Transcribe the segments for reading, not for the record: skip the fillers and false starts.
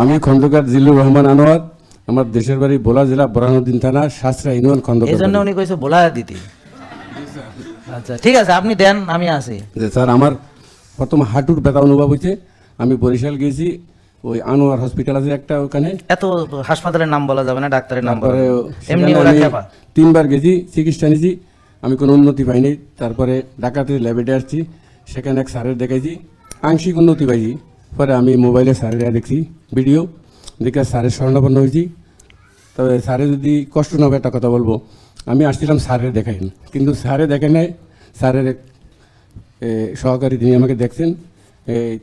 আমি খন্দকার জিল্লুর রহমান আনোয়ার, আমার দেশের বাড়ি ভোলা জেলা বোরহানুদ্দিন থানা সাসরা ইউনিয়ন খন্দকার। এই জন্য উনি কইছে ভোলা দিতে। আচ্ছা ঠিক আছে, আপনি দেন, আমি আসি। স্যার আমার প্রথম হাঁটুর ব্যথা অনুভব হয়েছে, আমি বরিশাল গেছি, ওই আনোয়ার হসপিটাল আছে একটা, ওখানে এত হাসপাতালের নাম বলা যাবে না, ডাক্তারের নাম বলা এমনি ওরা খেপা। 3 বার গেছি, চিকিৎসা নিয়েছি, আমি কোনো উন্নতি পাইনি। তারপরে ঢাকাতে ল্যাবেটে আসছি, সেখানে এক স্যারের দেখাইছি, আংশিক উন্নতি পাইছি। পরে আমি মোবাইলে স্যারের দেখছি ভিডিও, দেখে স্যারের স্মরণাপন্ন হয়েছি। তবে স্যারে যদি কষ্ট না হবে একটা কথা বলবো, আমি আসছিলাম স্যারের দেখাইন, কিন্তু স্যারে দেখে নাই। স্যারের সহকারী তিনি আমাকে দেখছেন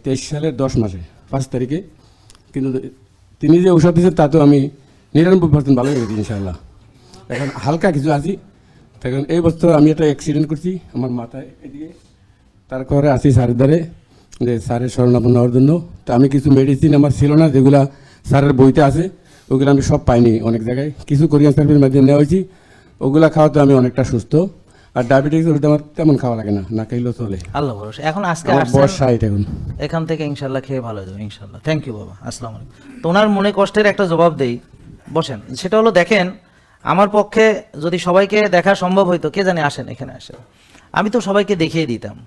23 সালের 10 মাসে 5 তারিখে, কিন্তু তিনি যে ঔষধ দিয়েছেন তাতেও আমি 99% ভালো হয়ে গেছি ইনশাআল্লাহ। এখন হালকা কিছু আছি। এখন এই বছর আমি একটা অ্যাক্সিডেন্ট করছি আমার মাথায় এদিকে, তারপরে আসি স্যারের দ্বারে যে স্যারের শরণাপন্ন হওয়ার জন্য। তো আমি কিছু মেডিসিন আমার ছিল না, যেগুলো স্যারের বইতে আছে, ওগুলো আমি সব পাইনি। অনেক জায়গায় কিছু কোরিয়ান সার্ভিসের মাধ্যমে নেওয়া হয়েছি, ওগুলা খাওয়াতে আমি অনেকটা সুস্থ। আর ডায়াবেটিস ওটা আমার তেমন খাওয়া লাগে না, না খাইলেও চলে। আল্লাহ ভরসা। এখন আজকে বর্ষা এখন এখান থেকে ইনশাল্লাহ খেয়ে ভালো যাবে ইনশাল্লাহ। থ্যাংক ইউ বাবা, আসসালামু আলাইকুম। তো ওনার মনে কষ্টের একটা জবাব দেই, বসেন। সেটা হলো, দেখেন আমার পক্ষে যদি সবাইকে দেখা সম্ভব হইতো, কে জানে আসেন এখানে আসেন, আমি তো সবাইকে দেখিয়ে দিতাম।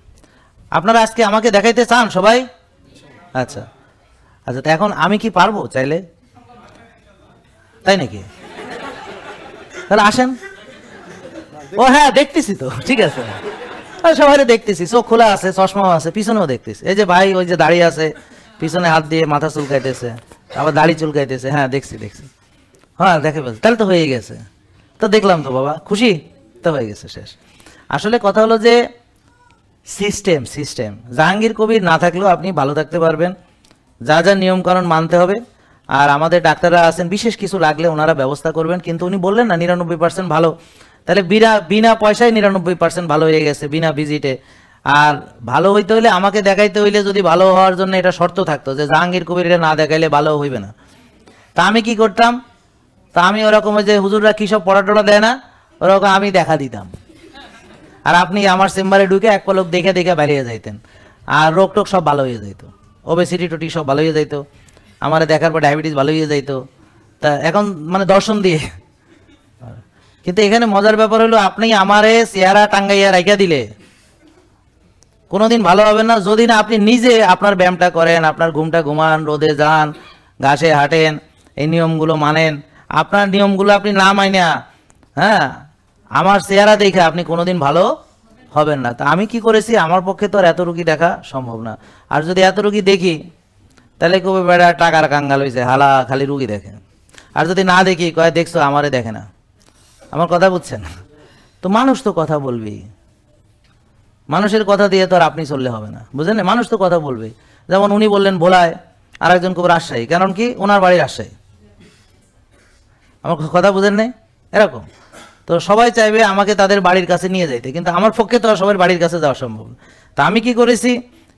আপনারা আজকে আমাকে দেখাইতে চান সবাই? আচ্ছা আচ্ছা, তো এখন আমি কি পারবো চাইলে? তাই নাকি? তাহলে আসেন। ও হ্যাঁ, দেখতেছি তো, ঠিক আছে, সবাই দেখতেছি, চোখ খোলা আছে, চশমাও আছে, পিছনেও দেখতেছি। এই যে ভাই ওই যে দাঁড়িয়ে আছে, পিছনে হাত দিয়ে মাথা চুলকাইতেছে, আবার দাড়ি চুলকাইতেছে। হ্যাঁ দেখছি দেখছি, হ্যাঁ দেখে বলছে, তাহলে তো হয়ে গেছে। তো দেখলাম তো বাবা, খুশি তো হয়ে গেছে, শেষ। আসলে কথা হলো যে সিস্টেম সিস্টেম জাহাঙ্গীর কবির না থাকলেও আপনি ভালো থাকতে পারবেন, যা যা নিয়মকানুন মানতে হবে। আর আমাদের ডাক্তাররা আছেন, বিশেষ কিছু লাগলে ওনারা ব্যবস্থা করবেন। কিন্তু উনি বললেন না 99% ভালো, তাহলে বিনা পয়সায় 99% ভালো হয়ে গেছে, বিনা ভিজিটে। আর ভালো হইতে হইলে আমাকে দেখাইতে হইলে, যদি ভালো হওয়ার জন্য এটা শর্ত থাকতো যে জাহাঙ্গীর কবির এটা না দেখাইলে ভালো হইবে না, তা আমি কি করতাম? তা আমি ওরকম যে হুজুররা কী সব পড়া টড়া দেয় না, ওরকম আমি দেখা দিতাম। আর আপনি আমার চেম্বারে ঢুকে এক পলক দেখে দেখে বেরিয়ে যাইতেন, আর রোগ টোগ সব ভালো হয়ে যাইতো, ওবেসিটি টোটি সব ভালো হয়ে যাইতো, আমার দেখার পর ডায়াবেটিস ভালো হয়ে যাইতো। তা এখন মানে দর্শন দিয়ে। কিন্তু এখানে মজার ব্যাপার হলো, আপনি আমারে চেহারা টাঙ্গাইয়া রাইখা দিলে কোনোদিন ভালো হবে না, যদি না আপনি নিজে আপনার ব্যায়ামটা করেন, আপনার ঘুমটা ঘুমান, রোদে যান, ঘাসে হাঁটেন, এই নিয়মগুলো মানেন। আপনার নিয়মগুলো আপনি না মাইনা, হ্যাঁ, আমার চেহারা দেখে আপনি কোনোদিন ভালো হবেন না। তা আমি কি করেছি, আমার পক্ষে তো আর এত রুগী দেখা সম্ভব না। আর যদি এত রুগী দেখি, তাহলে কবে বেড়া টাকার কাঙ্গাল হয়েছে, হালা খালি রুগী দেখে। আর যদি না দেখি, কয় দেখছো আমারে দেখে না। আমার কথা বুঝছেন? তো মানুষ তো কথা বলবেই, মানুষের কথা দিয়ে তো আর আপনি চললে হবে না, বুঝলেন? মানুষ তো কথা বলবে। যেমন উনি বললেন ভোলায়, আর একজন খুব রাজশাহী, কারণ কি ওনার বাড়ি রাজশাহী। আমার কথা বুঝেন নাই? এরকম তো সবাই চাইবে আমাকে তাদের বাড়ির কাছে নিয়ে যাইতে, কিন্তু আমার পক্ষে তো আর সবার বাড়ির কাছে যাওয়া সম্ভব না। তা আমি কি করেছি,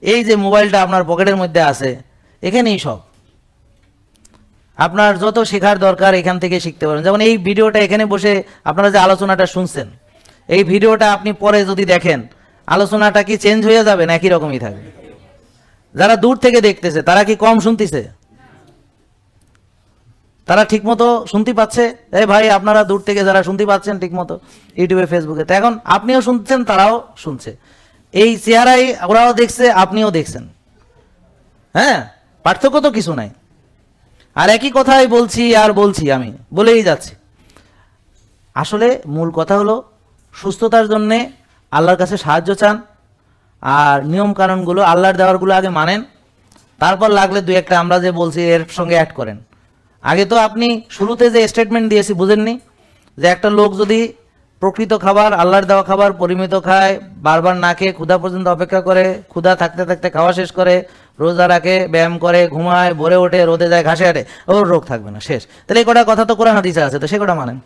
এই যে মোবাইলটা আপনার পকেটের মধ্যে আছে, এখানেই সব আপনার যত শেখার দরকার এখান থেকে শিখতে পারেন। যেমন এই ভিডিওটা এখানে বসে আপনারা যে আলোচনাটা শুনছেন, এই ভিডিওটা আপনি পরে যদি দেখেন, আলোচনাটা কি চেঞ্জ হয়ে যাবে না একই রকমই থাকবে? যারা দূর থেকে দেখতেছে তারা কি কম শুনতেছে? তারা ঠিকমতো শুনতে পাচ্ছে? এই ভাই আপনারা দূর থেকে যারা শুনতে পাচ্ছেন ঠিকমতো ইউটিউবে, ফেসবুকে, তো এখন আপনিও শুনছেন, তারাও শুনছে। এই চেহারাই ওরাও দেখছে, আপনিও দেখছেন। হ্যাঁ, পার্থক্য তো কিছু নাই। আর একই কথাই বলছি আর বলছি, আমি বলেই যাচ্ছি। আসলে মূল কথা হলো, সুস্থতার জন্যে আল্লাহর কাছে সাহায্য চান, আর নিয়ম কানুনগুলো আল্লাহর দেওয়ারগুলো আগে মানেন, তারপর লাগলে দুই একটা আমরা যে বলছি এর সঙ্গে অ্যাড করেন। আগে তো আপনি শুরুতে যে স্টেটমেন্ট দিয়েছি বুঝেননি, যে একটা লোক যদি প্রকৃত খাবার, আল্লাহর দেওয়া খাবার পরিমিত খায়, বারবার না খেয়ে ক্ষুধা পর্যন্ত অপেক্ষা করে, ক্ষুধা থাকতে থাকতে খাওয়া শেষ করে, রোজা রাখে, ব্যায়াম করে, ঘুমায়, ভোরে ওঠে, রোদে যায়, ঘাসে হাঁটে, ওর রোগ থাকবে না, শেষ। তাহলে এই কটা কথা তো কোরআন হাদিসে আছে, তো সে কটা মানেন।